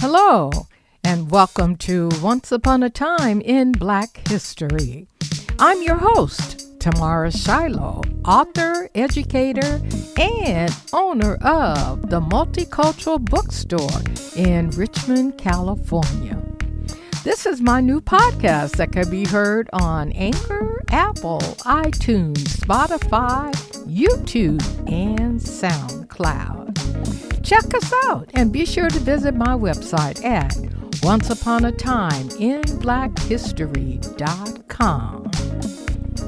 Hello, and welcome to Once Upon a Time in Black History. I'm your host, Tamara Shiloh, author, educator, and owner of the Multicultural Bookstore in Richmond, California. This is my new podcast that can be heard on Anchor, Apple, iTunes, Spotify, YouTube, and SoundCloud. Check us out and be sure to visit my website at onceuponatimeInBlackHistory.com.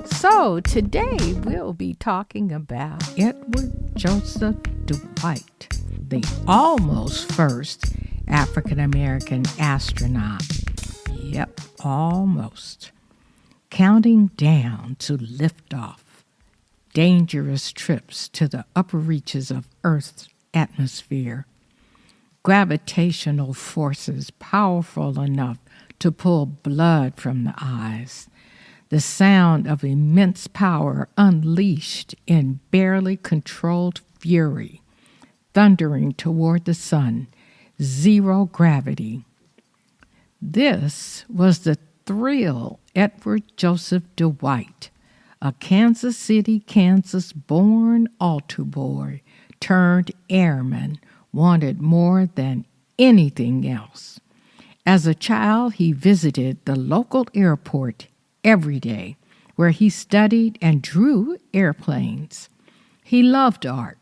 So today we'll be talking about Edward Joseph Dwight, the almost first African-American astronaut. Yep, almost. Counting down to liftoff. Dangerous trips to the upper reaches of Earth's atmosphere. Gravitational forces powerful enough to pull blood from the eyes. The sound of immense power unleashed in barely controlled fury. Thundering toward the sun. Zero gravity. This was the thrill Edward Joseph Dwight, a Kansas City, Kansas-born altar boy turned airman, wanted more than anything else. As a child, he visited the local airport every day, where he studied and drew airplanes. He loved art,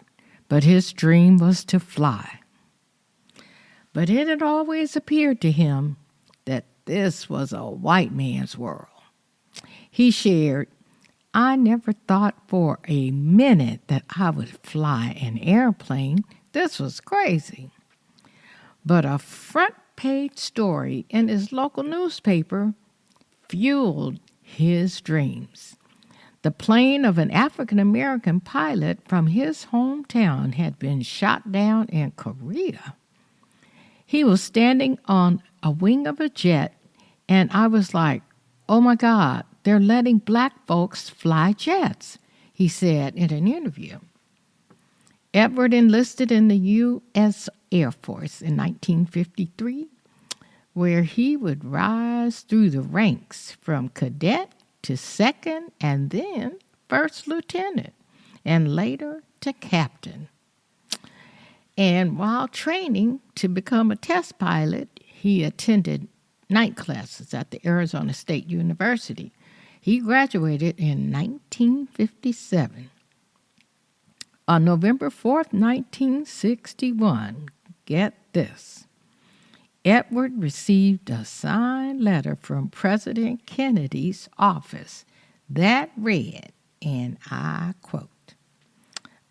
but his dream was to fly. But it had always appeared to him that this was a white man's world. He shared, "I never thought for a minute that I would fly an airplane. This was crazy." But a front-page story in his local newspaper fueled his dreams. The plane of an African-American pilot from his hometown had been shot down in Korea. He was standing on a wing of a jet, and I was like, "Oh my God, they're letting black folks fly jets," he said in an interview. Edward enlisted in the U.S. Air Force in 1953, where he would rise through the ranks from cadet to second and then first lieutenant, and later to captain. And while training to become a test pilot, he attended night classes at the Arizona State University. He graduated in 1957. On November 4th, 1961, get this, Edward received a signed letter from President Kennedy's office that read, and I quote,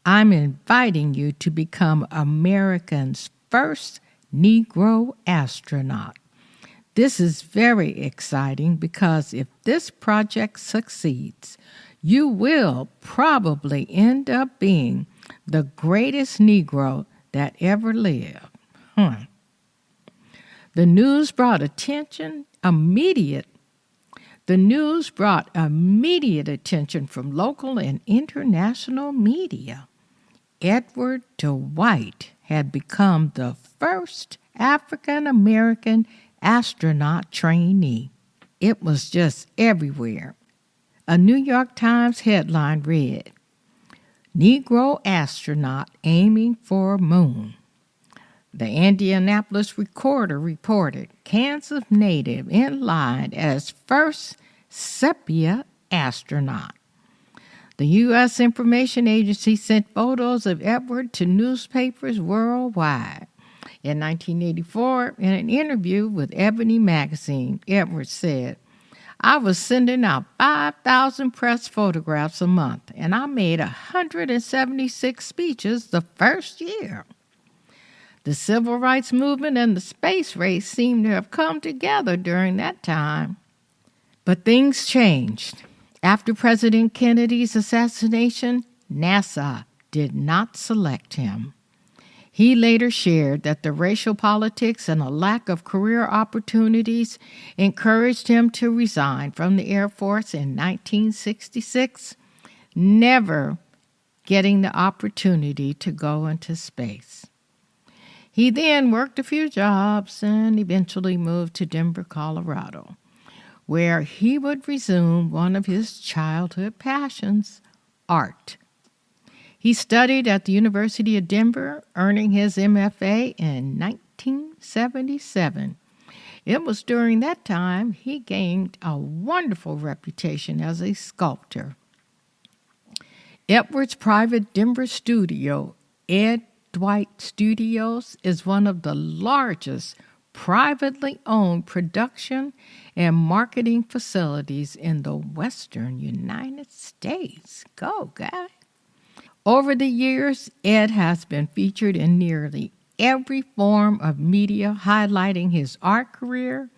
"I'm inviting you to become America's first Negro astronaut. This is very exciting because if this project succeeds, you will probably end up being the greatest Negro that ever lived." The news brought immediate attention from local and international media. Edward Dwight had become the first African-American astronaut trainee. It was just everywhere. A New York Times headline read, "Negro astronaut aiming for moon." The Indianapolis Recorder reported Kansas native in line as first sepia astronaut. The U.S. Information Agency sent photos of Edward to newspapers worldwide. In 1984, in an interview with Ebony magazine, Edward said, "I was sending out 5,000 press photographs a month, and I made 176 speeches the first year." The civil rights movement and the space race seem to have come together during that time. But things changed. After President Kennedy's assassination, NASA did not select him. He later shared that the racial politics and a lack of career opportunities encouraged him to resign from the Air Force in 1966, never getting the opportunity to go into space. He then worked a few jobs and eventually moved to Denver, Colorado, where he would resume one of his childhood passions, art. He studied at the University of Denver, earning his MFA in 1977. It was during that time he gained a wonderful reputation as a sculptor. Edward's private Denver studio, Ed Dwight Studios, is one of the largest privately owned production and marketing facilities in the western United States. Go, guy. Over the years, Ed has been featured in nearly every form of media, highlighting his art career,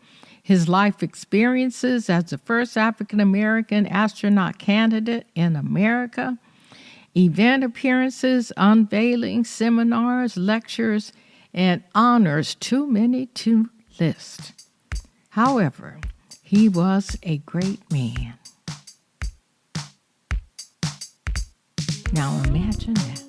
his life experiences as the first African-American astronaut candidate in America, event appearances, unveiling, seminars, lectures, and honors too many to list. However, he was a great man. Now imagine that.